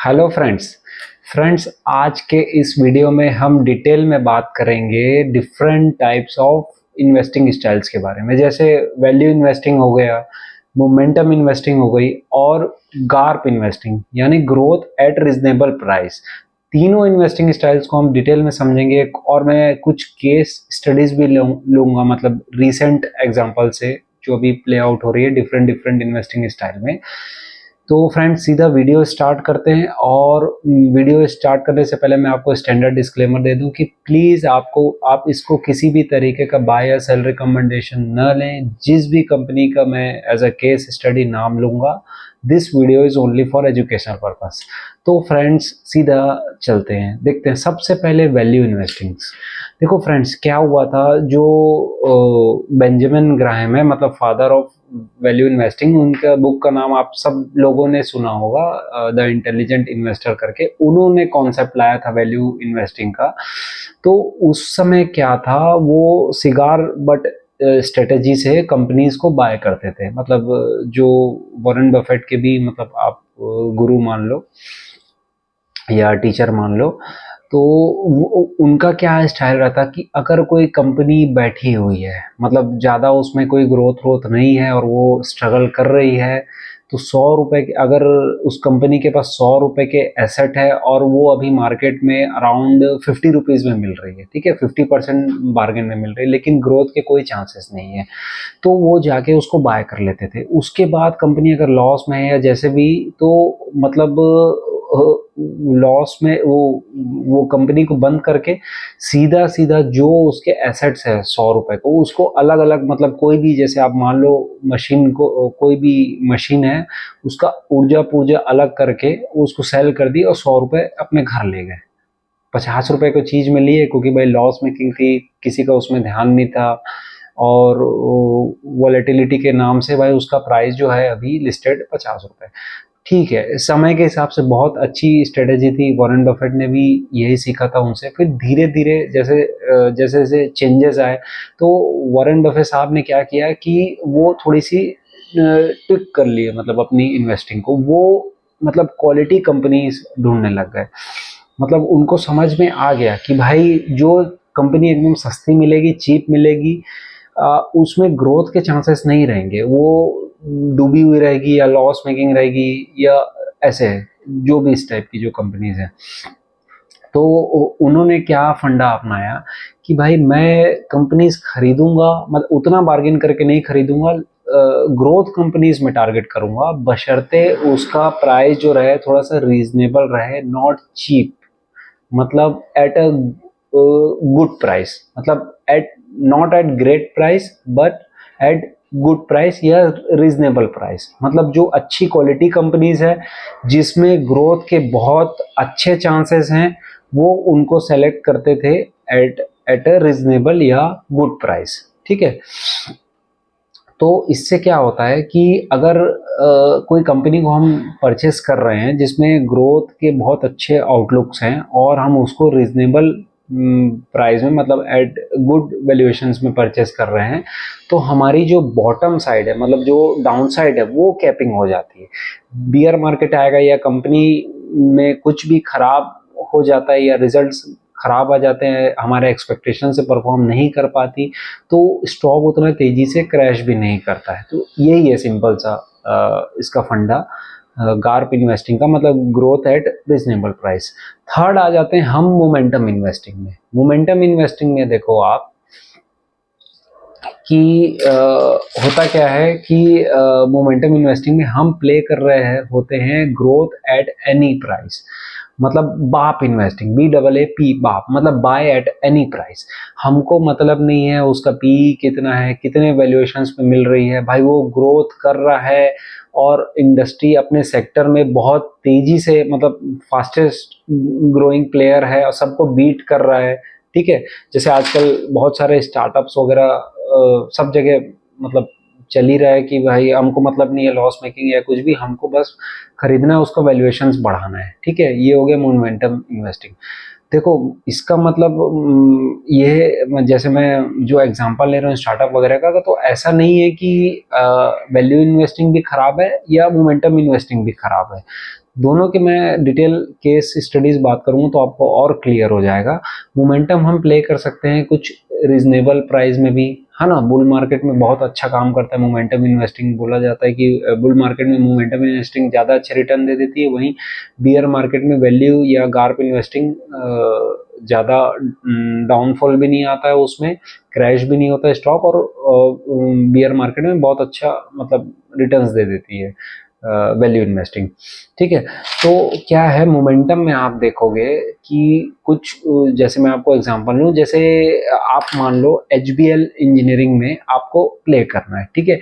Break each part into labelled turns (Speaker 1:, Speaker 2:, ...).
Speaker 1: Hello friends आज के इस वीडियो में हम डिटेल में बात करेंगे different types of investing styles के बारे में। जैसे वैल्यू इन्वेस्टिंग हो गया, मोमेंटम इन्वेस्टिंग हो गई और गार्प इन्वेस्टिंग यानी ग्रोथ एट रीजनेबल प्राइस। तीनों इन्वेस्टिंग स्टाइल्स को हम डिटेल में समझेंगे और मैं कुछ केस स्टडीज भी लूंगा, मतलब रीसेंट एग्जांपल से जो अभी प्ले आउट हो रही है डिफरेंट डिफरेंट इन्वेस्टिंग स्टाइल में। तो फ्रेंड्स सीधा वीडियो स्टार्ट करते हैं। और वीडियो स्टार्ट करने से पहले मैं आपको स्टैंडर्ड डिस्क्लेमर दे दूं कि प्लीज़ आप इसको किसी भी तरीके का बाय या सेल रिकमेंडेशन न लें। जिस भी कंपनी का मैं एज अ केस स्टडी नाम लूंगा, this video is only for educational purpose. तो फ्रेंड्स सीधा चलते हैं, देखते हैं। सबसे पहले वैल्यू इन्वेस्टिंग। देखो फ्रेंड्स, क्या हुआ था, जो बेंजामिन ग्राहम है, मतलब फादर ऑफ वैल्यू इन्वेस्टिंग, उनका बुक का नाम आप सब लोगों ने सुना होगा, द इंटेलिजेंट इन्वेस्टर करके। उन्होंने कॉन्सेप्ट लाया था वैल्यू इन्वेस्टिंग का। तो उस समय क्या था, वो सिगार बट स्ट्रेटेजी से कंपनीज को बाय करते थे। मतलब जो वॉरेन बफेट के भी, मतलब आप गुरु मान लो या टीचर मान लो, तो उनका क्या स्टाइल रहता कि अगर कोई कंपनी बैठी हुई है, मतलब ज़्यादा उसमें कोई ग्रोथ नहीं है और वो स्ट्रगल कर रही है, तो 100 रुपये के, अगर उस कंपनी के पास 100 रुपये के एसेट है और वो अभी मार्केट में अराउंड 50 रुपीज़ में मिल रही है, ठीक है, 50% बार्गेन में मिल रही है, लेकिन ग्रोथ के कोई चांसेस नहीं है, तो वो जाके उसको बाय कर लेते थे। उसके बाद कंपनी अगर लॉस में है या जैसे भी, तो मतलब लॉस में वो कंपनी को बंद करके सीधा सीधा जो उसके एसेट्स है 100 रुपए को, उसको अलग अलग, मतलब कोई भी, जैसे आप मान लो मशीन को, कोई भी मशीन है, उसका ऊर्जा पूर्जा अलग करके उसको सेल कर दी और 100 रुपए अपने घर ले गए। 50 रुपए को चीज में लिए, क्योंकि भाई लॉस मेकिंग थी, किसी का उसमें ध्यान नहीं था, और वॉलेटिलिटी के नाम से भाई उसका प्राइस जो है अभी लिस्टेड 50 रुपए। ठीक है, समय के हिसाब से बहुत अच्छी स्ट्रेटेजी थी, वॉरेन बफेट ने भी यही सीखा था उनसे। फिर धीरे धीरे जैसे जैसे जैसे चेंजेस आए, तो वॉरेन बफेट साहब ने क्या किया कि वो थोड़ी सी ट्विक कर लिए, मतलब अपनी इन्वेस्टिंग को वो, मतलब क्वालिटी कंपनीज ढूंढने लग गए। मतलब उनको समझ में आ गया कि भाई जो कंपनी एकदम सस्ती मिलेगी, चीप मिलेगी, उसमें ग्रोथ के चांसेस नहीं रहेंगे, वो डूबी हुई रहेगी या लॉस मेकिंग रहेगी, या ऐसे जो भी इस टाइप की जो कंपनीज हैं। तो उन्होंने क्या फंडा अपनाया कि भाई मैं कंपनीज खरीदूंगा, मतलब उतना बार्गेन करके नहीं खरीदूंगा, ग्रोथ कंपनीज में टारगेट करूंगा, बशर्ते उसका प्राइस जो रहे थोड़ा सा रीजनेबल रहे, नॉट चीप, मतलब एट अ गुड प्राइस, मतलब at, not at great price but at good price या रीजनेबल प्राइस। मतलब जो अच्छी क्वालिटी कंपनीज है, जिसमें ग्रोथ के बहुत अच्छे चांसेस हैं, वो उनको सेलेक्ट करते थे एट एट अ रीजनेबल या गुड प्राइस। ठीक है, तो इससे क्या होता है कि अगर कोई कंपनी को हम परचेस कर रहे हैं जिसमें ग्रोथ के बहुत अच्छे आउटलुक्स हैं और हम उसको रीजनेबल प्राइस में, मतलब एट गुड वैल्यूएशंस में परचेस कर रहे हैं, तो हमारी जो बॉटम साइड है, मतलब जो डाउन साइड है, वो कैपिंग हो जाती है। बियर मार्केट आएगा या कंपनी में कुछ भी खराब हो जाता है या रिजल्ट्स खराब आ जाते हैं, हमारे एक्सपेक्टेशन से परफॉर्म नहीं कर पाती, तो स्टॉक उतना तेजी से क्रैश भी नहीं करता है। तो यही है सिंपल सा इसका फंडा गार्प इन्वेस्टिंग का, मतलब growth at reasonable price. Third आ जाते हैं हम मोमेंटम इन्वेस्टिंग में। मोमेंटम इन्वेस्टिंग में देखो आप कि होता क्या है कि मोमेंटम इन्वेस्टिंग में हम प्ले कर रहे हैं होते हैं ग्रोथ एट एनी प्राइस, मतलब बाप इन्वेस्टिंग, BAAP, बाप मतलब बाय एट एनी प्राइस। हमको मतलब नहीं है उसका पी कितना है, कितने वैल्यूएशंस पे मिल रही है, भाई वो ग्रोथ कर रहा है और इंडस्ट्री अपने सेक्टर में बहुत तेजी से, मतलब फास्टेस्ट ग्रोइंग प्लेयर है और सबको बीट कर रहा है। ठीक है, जैसे आजकल बहुत सारे स्टार्टअप्स वगैरह सब जगह, मतलब चल ही रहा है कि भाई हमको मतलब नहीं है लॉस मेकिंग या कुछ भी, हमको बस खरीदना है, उसका वैल्यूएशंस बढ़ाना है। ठीक है, ये हो गया मोमेंटम इन्वेस्टिंग। देखो इसका मतलब ये, जैसे मैं जो एग्जांपल ले रहा हूँ स्टार्टअप वगैरह का, तो ऐसा नहीं है कि वैल्यू इन्वेस्टिंग भी खराब है या मोमेंटम इन्वेस्टिंग भी खराब है। दोनों के मैं डिटेल केस स्टडीज बात करूँगा तो आपको और क्लियर हो जाएगा। मोमेंटम हम प्ले कर सकते हैं कुछ रीजनेबल प्राइस में भी, है ना। बुल मार्केट में बहुत अच्छा काम करता है मोमेंटम इन्वेस्टिंग। बोला जाता है कि बुल मार्केट में मोमेंटम इन्वेस्टिंग ज़्यादा अच्छे रिटर्न दे देती है, वहीं बियर मार्केट में वैल्यू या गार्प इन्वेस्टिंग ज़्यादा डाउनफॉल भी नहीं आता है, उसमें क्रैश भी नहीं होता है स्टॉक, और बियर मार्केट में बहुत अच्छा मतलब रिटर्न्स दे देती है वैल्यू इन्वेस्टिंग। ठीक है, तो क्या है मोमेंटम में आप देखोगे कि कुछ जैसे मैं आपको एग्जांपल लूँ, जैसे आप मान लो एचबीएल इंजीनियरिंग में आपको प्ले करना है। ठीक है,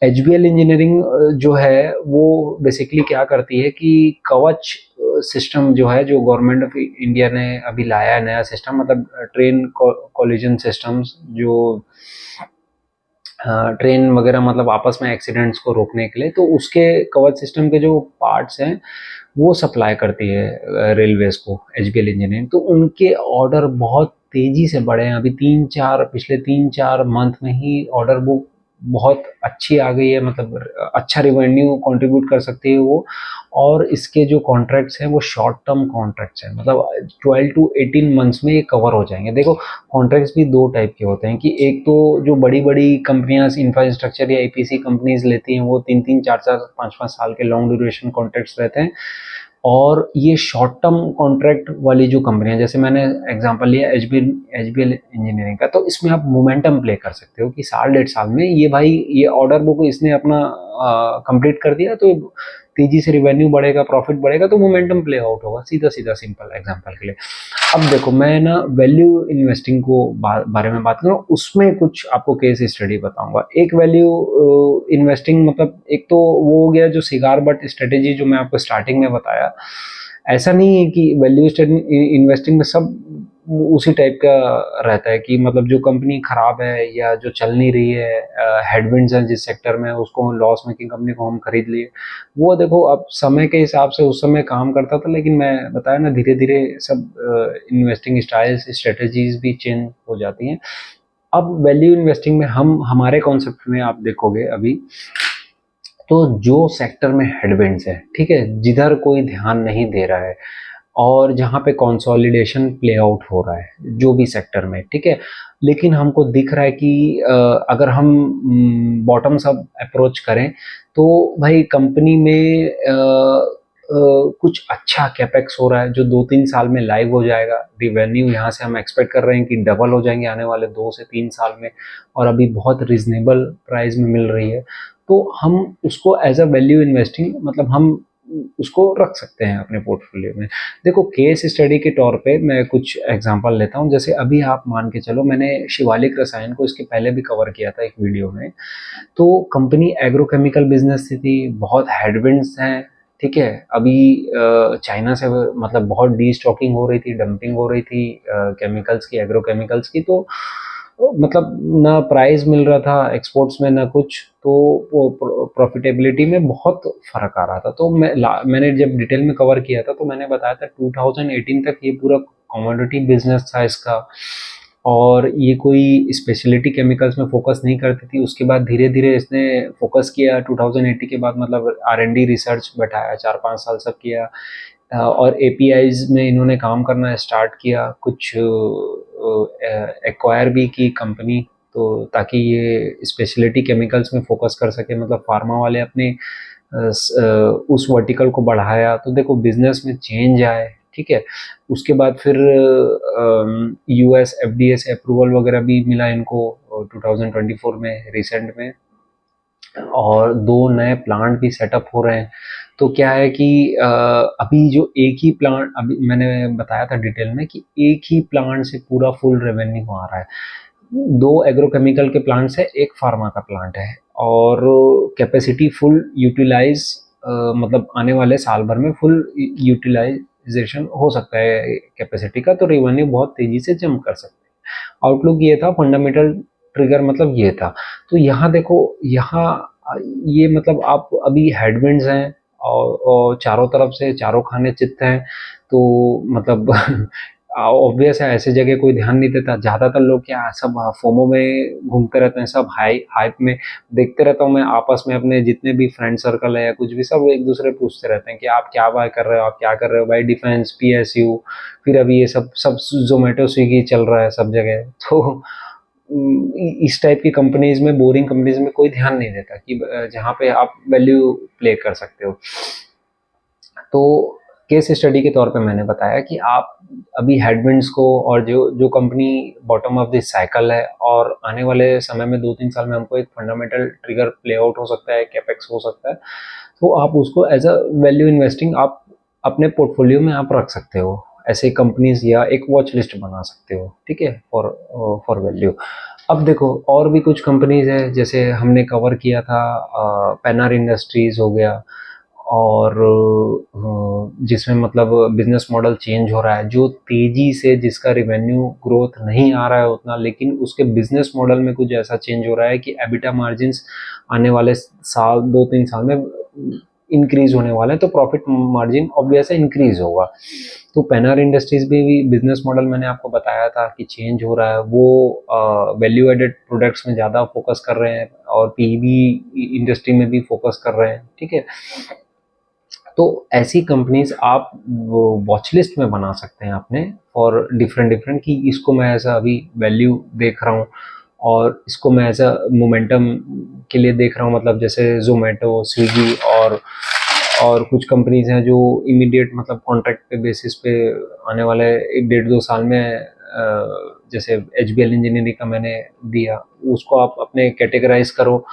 Speaker 1: एचबीएल इंजीनियरिंग जो है वो बेसिकली क्या करती है कि कवच सिस्टम जो है, जो गवर्नमेंट ऑफ इंडिया ने अभी लाया है नया सिस्टम, मतलब ट्रेन कोलिजन सिस्टम्स, जो ट्रेन वगैरह मतलब आपस में एक्सीडेंट्स को रोकने के लिए, तो उसके कवच सिस्टम के जो पार्ट्स हैं वो सप्लाई करती है रेलवेज को एचबीएल इंजीनियरिंग। तो उनके ऑर्डर बहुत तेजी से बढ़े हैं अभी, पिछले 3-4 मंथ में ही ऑर्डर बुक बहुत अच्छी आ गई है, मतलब अच्छा रिवेन्यू कंट्रीब्यूट कर सकती है वो। और इसके जो कॉन्ट्रैक्ट्स हैं वो शॉर्ट टर्म कॉन्ट्रैक्ट्स हैं, मतलब 12 to 18 मंथ्स में ये कवर हो जाएंगे। देखो कॉन्ट्रैक्ट्स भी दो टाइप के होते हैं कि एक तो जो बड़ी बड़ी कंपनियां इंफ्रास्ट्रक्चर या ईपीसी कंपनीज लेती हैं, वो 3-3, 4-4, 5-5 साल के लॉन्ग ड्यूरेशन कॉन्ट्रैक्ट्स रहते हैं। और ये शॉर्ट टर्म कॉन्ट्रैक्ट वाली जो कंपनियां, जैसे मैंने एग्जांपल लिया एचबीएल इंजीनियरिंग का, तो इसमें आप मोमेंटम प्ले कर सकते हो कि साल 1.5 साल में ये भाई ये ऑर्डर बुक इसने अपना कंप्लीट कर दिया, तो तेजी से रिवेन्यू बढ़ेगा, प्रॉफिट बढ़ेगा, तो मोमेंटम प्ले आउट होगा, सीधा सीधा सिंपल एग्जांपल के लिए। अब देखो मैं ना वैल्यू इन्वेस्टिंग को बारे में बात करूँ, उसमें कुछ आपको केस स्टडी बताऊंगा। एक वैल्यू इन्वेस्टिंग मतलब एक तो वो हो गया जो सिगार बट स्ट्रेटेजी जो मैं आपको स्टार्टिंग में बताया। ऐसा नहीं है कि वैल्यू इन्वेस्टिंग में सब उसी टाइप का रहता है कि मतलब जो कंपनी खराब है या जो चल नहीं रही है, हेडविंड्स हैं जिस सेक्टर में, उसको लॉस मेकिंग कंपनी को हम खरीद लिए। वो देखो अब समय के हिसाब से उस समय काम करता था, लेकिन मैं बताया ना धीरे धीरे सब इन्वेस्टिंग स्टाइल्स स्ट्रेटेजीज भी चेंज हो जाती हैं। अब वैल्यू इन्वेस्टिंग में हम हमारे कॉन्सेप्ट में आप देखोगे अभी, तो जो सेक्टर में हेडविंड्स है, ठीक है, जिधर कोई ध्यान नहीं दे रहा है और जहाँ पे कंसोलिडेशन प्ले आउट हो रहा है जो भी सेक्टर में, ठीक है, लेकिन हमको दिख रहा है कि अगर हम बॉटम्स अप अप्रोच करें तो भाई कंपनी में कुछ अच्छा कैपेक्स हो रहा है जो 2-3 साल में लाइव हो जाएगा। रिवेन्यू यहाँ से हम एक्सपेक्ट कर रहे हैं कि डबल हो जाएंगे आने वाले 2 से 3 साल में, और अभी बहुत रिजनेबल प्राइस में मिल रही है। तो हम उसको एज अ वैल्यू इन्वेस्टिंग मतलब हम उसको रख सकते हैं अपने पोर्टफोलियो में। देखो केस स्टडी के तौर पे मैं कुछ एग्जांपल लेता हूँ। जैसे अभी आप मान के चलो, मैंने शिवालिक रसायन को इसके पहले भी कवर किया था एक वीडियो में। तो कंपनी एग्रोकेमिकल बिजनेस से थी, बहुत हेडविंड्स हैं, ठीक है। अभी चाइना से मतलब बहुत डी स्टॉकिंग हो रही थी, डंपिंग हो रही थी केमिकल्स की, एग्रोकेमिकल्स की। तो मतलब ना प्राइस मिल रहा था एक्सपोर्ट्स में ना कुछ, तो वो प्रॉफिटेबिलिटी में बहुत फर्क आ रहा था। तो मैंने जब डिटेल में कवर किया था तो मैंने बताया था 2018 तक ये पूरा कमोडिटी बिजनेस था इसका, और ये कोई स्पेशलिटी केमिकल्स में फोकस नहीं करती थी। उसके बाद धीरे धीरे इसने फोकस किया 2080 के बाद, मतलब R&D रिसर्च बैठाया, 4-5 साल सब किया, और एपीआईज में इन्होंने काम करना स्टार्ट किया, कुछ एक्वायर भी की कंपनी, तो ताकि ये स्पेशलिटी केमिकल्स में फोकस कर सके, मतलब फार्मा वाले अपने उस वर्टिकल को बढ़ाया। तो देखो बिजनेस में चेंज आए, ठीक है। उसके बाद फिर यूएस एफडीए से अप्रूवल वगैरह भी मिला इनको 2024 में रिसेंट में, और 2 नए प्लांट भी सेटअप हो रहे हैं। तो क्या है कि अभी जो एक ही प्लांट, अभी मैंने बताया था डिटेल में कि एक ही प्लांट से पूरा फुल रेवेन्यू आ रहा है। 2 एग्रोकेमिकल के प्लांट्स है, एक फार्मा का प्लांट है, और कैपेसिटी फुल यूटिलाइज मतलब आने वाले साल भर में फुल यूटिलाइजेशन हो सकता है कैपेसिटी का, तो रेवेन्यू बहुत तेजी से जंप कर सकते हैं। आउटलुक ये था, फंडामेंटल ट्रिगर मतलब ये था। तो यहाँ देखो, यहाँ ये मतलब आप अभी हेडविंड्स हैं और चारों तरफ से चारों खाने चित्त हैं, तो मतलब ऑब्वियस है ऐसे जगह कोई ध्यान नहीं देता। ज़्यादातर लोग क्या सब फोमो में घूमते रहते हैं, सब हाइप में देखते रहता हूँ मैं आपस में, अपने जितने भी फ्रेंड सर्कल है या कुछ भी, सब एक दूसरे पूछते रहते हैं कि आप क्या बाय कर रहे हो, आप क्या कर रहे हो भाई, डिफेंस, PSU, फिर अभी ये सब सब जोमेटो स्विगी चल रहा है सब जगह। तो इस टाइप की कंपनीज में, बोरिंग कंपनीज में कोई ध्यान नहीं देता कि जहाँ पे आप वैल्यू प्ले कर सकते हो। तो केस स्टडी के तौर पे मैंने बताया कि आप अभी हेडविंड्स को, और जो जो company bottom of this cycle है, और आने वाले समय में 2-3 साल में हमको एक फंडामेंटल ट्रिगर प्ले आउट हो सकता है, कैपेक्स हो सकता है, तो आप उसको एज अ वैल्यू इन्वेस्टिंग आप अपने पोर्टफोलियो में आप रख सकते हो, ऐसे कंपनीज, या एक वॉच लिस्ट बना सकते हो, ठीक है, फॉर फॉर वैल्यू। अब देखो और भी कुछ कंपनीज है, जैसे हमने कवर किया था पेनार इंडस्ट्रीज हो गया, और जिसमें मतलब बिजनेस मॉडल चेंज हो रहा है, जो तेजी से, जिसका रिवेन्यू ग्रोथ नहीं आ रहा है उतना, लेकिन उसके बिजनेस मॉडल में कुछ ऐसा चेंज हो रहा है कि एबिटा मार्जिन्स आने वाले साल, 2-3 साल में इंक्रीज होने वाले हैं, तो प्रॉफिट मार्जिन ऑब्वियस है इंक्रीज होगा। तो पेनार इंडस्ट्रीज भी बिजनेस मॉडल मैंने आपको बताया था कि चेंज हो रहा है, वो वैल्यू एडेड प्रोडक्ट्स में ज़्यादा फोकस कर रहे हैं, और पीईबी इंडस्ट्री में भी फोकस कर रहे हैं, ठीक है। तो ऐसी कंपनीज आप वो वॉच लिस्ट में बना सकते हैं अपने, और डिफरेंट डिफरेंट, कि इसको मैं ऐसा अभी वैल्यू देख रहा हूँ, और इसको मैं ऐसा मोमेंटम के लिए देख रहा हूँ, मतलब जैसे जोमेटो, स्विगी, और कुछ कंपनीज हैं जो इमीडिएट मतलब कॉन्ट्रैक्ट पे बेसिस पे आने वाले 1-1.5-2 साल में, जैसे HBL इंजीनियरिंग का मैंने दिया, उसको आप अपने कैटेगराइज करो,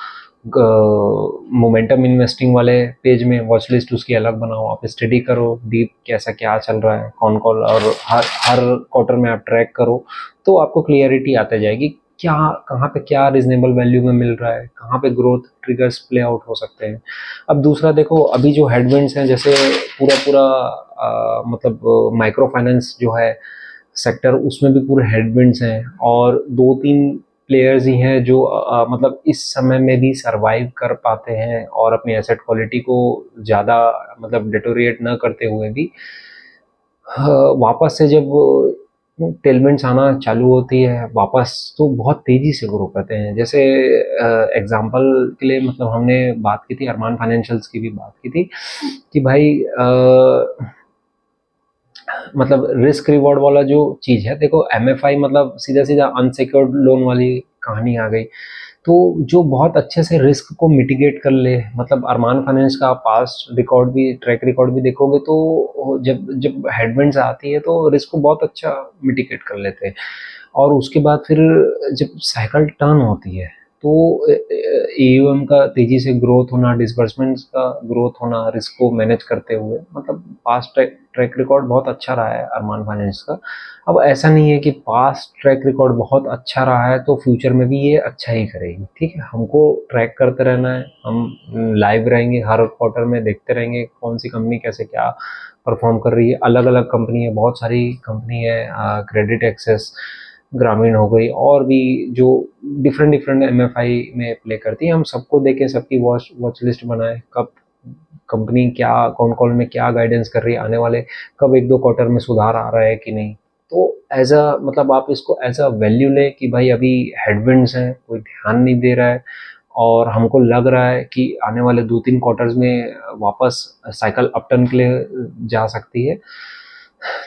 Speaker 1: मोमेंटम इन्वेस्टिंग वाले पेज में वॉच लिस्ट उसकी अलग बनाओ, आप स्टडी करो डीप कैसा क्या चल रहा है, कौन कौन, और हर हर क्वार्टर में आप ट्रैक करो, तो आपको क्लियरिटी आते जाएगी क्या, कहाँ पे क्या रिजनेबल वैल्यू में मिल रहा है, कहाँ पे ग्रोथ ट्रिगर्स प्ले आउट हो सकते हैं। अब दूसरा देखो, अभी जो हेडविंड्स हैं, जैसे पूरा पूरा मतलब माइक्रो फाइनेंस जो है सेक्टर, उसमें भी पूरे हेडविंड्स हैं, और 2-3 प्लेयर्स ही हैं जो मतलब इस समय में भी सरवाइव कर पाते हैं, और अपनी एसेट क्वालिटी को ज़्यादा मतलब डिटोरिएट न करते हुए भी वापस से जब टेलमेंट्स आना चालू होती है वापस, तो बहुत तेज़ी से ग्रो करते हैं। जैसे एग्जांपल के लिए मतलब हमने बात की थी, अरमान फाइनेंशियल्स की भी बात की थी कि भाई मतलब रिस्क रिवॉर्ड वाला जो चीज़ है, देखो MFI मतलब सीधा सीधा अनसिक्योर्ड लोन वाली कहानी आ गई, तो जो बहुत अच्छे से रिस्क को मिटिगेट कर ले, मतलब अरमान फाइनेंस का पास्ट रिकॉर्ड भी, ट्रैक रिकॉर्ड भी देखोगे, तो जब जब हेडविंड्स आती है तो रिस्क को बहुत अच्छा मिटिगेट कर लेते हैं, और उसके बाद फिर जब साइकिल टर्न होती है, तो AUM का तेजी से ग्रोथ होना, डिसबर्समेंट्स का ग्रोथ होना, रिस्क को मैनेज करते हुए, मतलब पास्ट ट्रैक रिकॉर्ड बहुत अच्छा रहा है अरमान फाइनेंस का। अब ऐसा नहीं है कि पास्ट ट्रैक रिकॉर्ड बहुत अच्छा रहा है तो फ्यूचर में भी ये अच्छा ही करेगी, ठीक है, हमको ट्रैक करते रहना है, हम लाइव रहेंगे, हर क्वार्टर में देखते रहेंगे कौन सी कंपनी कैसे क्या परफॉर्म कर रही है। अलग अलग कंपनी है, बहुत सारी कंपनी है, क्रेडिट एक्सेस, ग्रामीण हो गई, और भी जो डिफरेंट डिफरेंट MFI में प्ले करती है, हम सबको देखें, सबकी वॉच लिस्ट बनाए, कब कंपनी क्या, कौन कौन में क्या गाइडेंस कर रही है आने वाले, कब 1-2 क्वार्टर में सुधार आ रहा है कि नहीं। तो एज अ मतलब आप इसको एज अ वैल्यू ले कि भाई अभी हेडविंड्स हैं, कोई ध्यान नहीं दे रहा है, और हमको लग रहा है कि आने वाले 2-3 क्वार्टर्स में वापस साइकिल अपटर्न के लिए जा सकती है,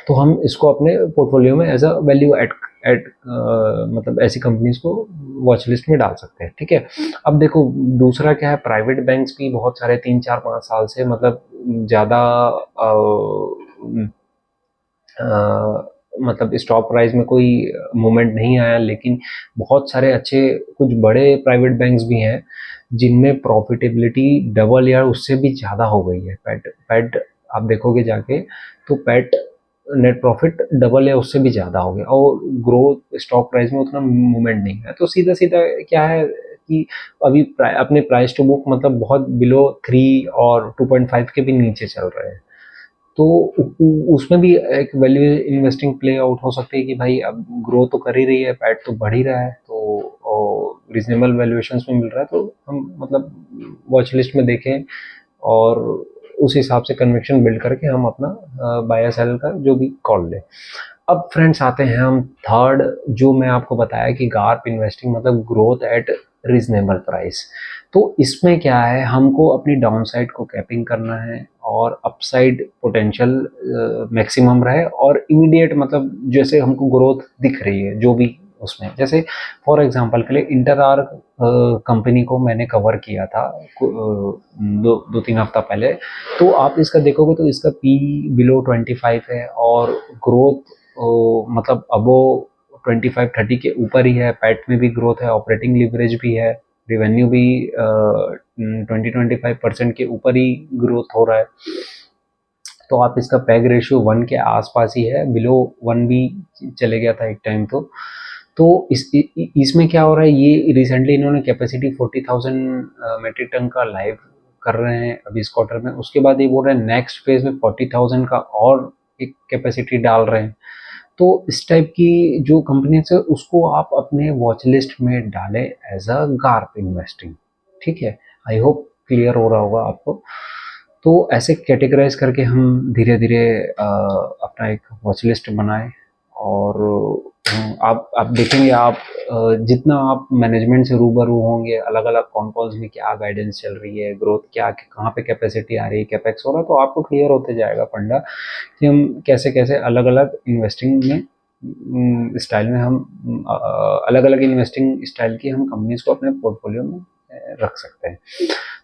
Speaker 1: तो हम इसको अपने पोर्टफोलियो में as a value add add मतलब ऐसी कंपनीज को वॉच लिस्ट में डाल सकते हैं, ठीक है। अब देखो दूसरा क्या है, प्राइवेट बैंक्स भी बहुत सारे 3-4-5 साल से मतलब ज़्यादा मतलब स्टॉक प्राइस में कोई मूवमेंट नहीं आया, लेकिन बहुत सारे अच्छे कुछ बड़े प्राइवेट बैंक्स भी हैं जिनमें प्रॉफिटेबिलिटी डबल या उससे भी ज़्यादा हो गई है। पैट पैट आप देखोगे जाके, तो पैट नेट प्रॉफिट डबल या उससे भी ज़्यादा हो गया, और ग्रोथ स्टॉक प्राइस में उतना मूवमेंट नहीं है। तो सीधा सीधा क्या है कि अभी अपने प्राइस टू बुक मतलब बहुत बिलो 3 और 2.5 के भी नीचे चल रहे हैं, तो उसमें भी एक वैल्यू इन्वेस्टिंग प्ले आउट हो सकती है कि भाई अब ग्रो तो कर ही रही है, पैट तो बढ़ ही रहा है, तो रीजनेबल वैल्यूएशंस में मिल रहा है, तो हम मतलब वॉच लिस्ट में देखें, और उस हिसाब से कन्विक्शन बिल्ड करके हम अपना बाय सेल का जो भी कॉल लें। अब फ्रेंड्स आते हैं हम थर्ड, जो मैं आपको बताया कि गार्प इन्वेस्टिंग मतलब ग्रोथ एट रीजनेबल प्राइस। तो इसमें क्या है, हमको अपनी डाउन साइड को कैपिंग करना है और अपसाइड पोटेंशियल मैक्सिमम रहे, और इमीडिएट मतलब जैसे हमको ग्रोथ दिख रही है जो भी उसमें, जैसे फॉर एग्जांपल के लिए इंटर आर कंपनी को मैंने कवर किया था दो तीन हफ्ता पहले। तो आप इसका देखोगे तो इसका पी बिलो 25 है, और ग्रोथ मतलब अबो 25-30 के ऊपर ही है, पैट में भी ग्रोथ है, ऑपरेटिंग लिवरेज भी है, रिवेन्यू भी 20-25% के ऊपर ही ग्रोथ हो रहा है। तो आप इसका पैग रेशियो 1 के आसपास ही है, बिलो 1 भी चले गया था एक टाइम। तो इसमें क्या हो रहा है, ये रिसेंटली इन्होंने कैपेसिटी 40,000 मेट्रिक टन का लाइव कर रहे हैं अभी इस क्वार्टर में। उसके बाद ये बोल रहे हैं नेक्स्ट फेज में 40,000 का और एक कैपेसिटी डाल रहे हैं। तो इस टाइप की जो कंपनीज है उसको आप अपने वॉच लिस्ट में डालें एज अ गार्प इन्वेस्टिंग। ठीक है, आई होप क्लियर हो रहा होगा आपको। तो ऐसे कैटेगराइज करके हम धीरे धीरे अपना एक वॉच लिस्ट बनाएं, और आप देखेंगे, आप जितना आप मैनेजमेंट से रूबरू होंगे, अलग अलग कौन कॉल्स में क्या गाइडेंस चल रही है, ग्रोथ क्या, कहाँ पे कैपेसिटी आ रही है, कैपेक्स हो रहा है, तो आपको क्लियर होते जाएगा फंडा कि हम कैसे कैसे अलग अलग इन्वेस्टिंग में स्टाइल में हम अलग अलग इन्वेस्टिंग स्टाइल की हम कंपनीज को अपने पोर्टफोलियो में रख सकते हैं।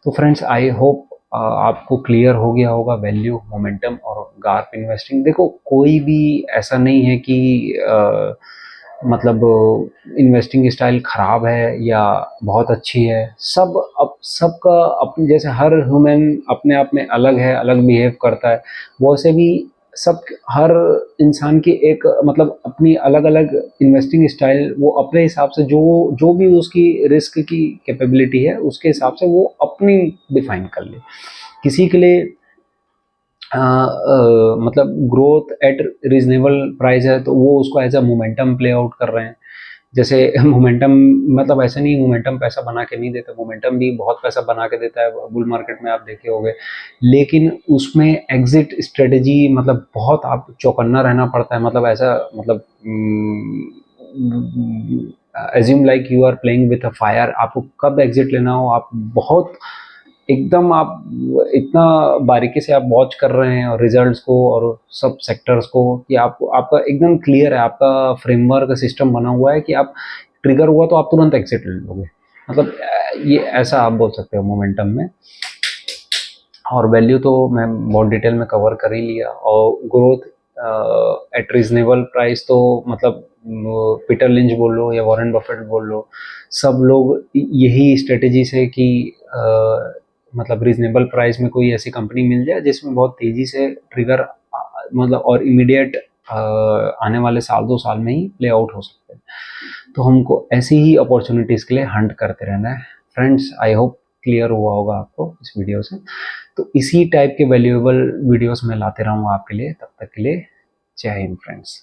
Speaker 1: तो फ्रेंड्स आई होप आपको क्लियर हो गया होगा वैल्यू, मोमेंटम और गार्प इन्वेस्टिंग। देखो कोई भी ऐसा नहीं है कि मतलब इन्वेस्टिंग स्टाइल खराब है या बहुत अच्छी है। सब अब सबका अपने जैसे हर ह्यूमन अपने आप में अलग है, अलग बिहेव करता है, वैसे भी सब हर इंसान की एक मतलब अपनी अलग अलग इन्वेस्टिंग स्टाइल, वो अपने हिसाब से जो जो भी उसकी रिस्क की कैपेबिलिटी है उसके हिसाब से वो अपनी डिफाइन कर ले। किसी के लिए मतलब ग्रोथ एट रीजनेबल प्राइस है तो वो उसको as a momentum play out कर रहे हैं। जैसे मोमेंटम मतलब ऐसा नहीं मोमेंटम पैसा बना के नहीं देता, मोमेंटम भी बहुत पैसा बना के देता है बुल मार्केट में, आप देखे होंगे। लेकिन उसमें एग्जिट स्ट्रेटेजी मतलब बहुत आप चौकन्ना रहना पड़ता है, मतलब ऐसा मतलब assume like you are playing with a fire, आपको कब एग्जिट लेना हो आप बहुत एकदम आप इतना बारीकी से आप वॉच कर रहे हैं और रिजल्ट्स को और सब सेक्टर्स को, कि आपको आपका एकदम क्लियर है, आपका फ्रेमवर्क सिस्टम बना हुआ है कि आप ट्रिगर हुआ तो आप तुरंत एग्जिट ले लोगे। मतलब ये ऐसा आप बोल सकते हो मोमेंटम में। और वैल्यू तो मैं बहुत डिटेल में कवर कर ही लिया, और ग्रोथ एट रीजनेबल प्राइस तो मतलब पीटर लिंच बोल लो या वॉरेन बफेट बोल लो, सब लोग यही स्ट्रेटेजी से कि मतलब रीजनेबल प्राइस में कोई ऐसी कंपनी मिल जाए जिसमें बहुत तेजी से ट्रिगर मतलब और इमीडिएट आने वाले साल 2 साल में ही प्ले आउट हो सकते हैं। तो हमको ऐसी ही अपॉर्चुनिटीज़ के लिए हंट करते रहना है। फ्रेंड्स आई होप क्लियर हुआ होगा आपको इस वीडियो से। तो इसी टाइप के वैल्यूएबल वीडियोस मैं लाते रहूँगा आपके लिए। तब तक के लिए जय हिंद फ्रेंड्स।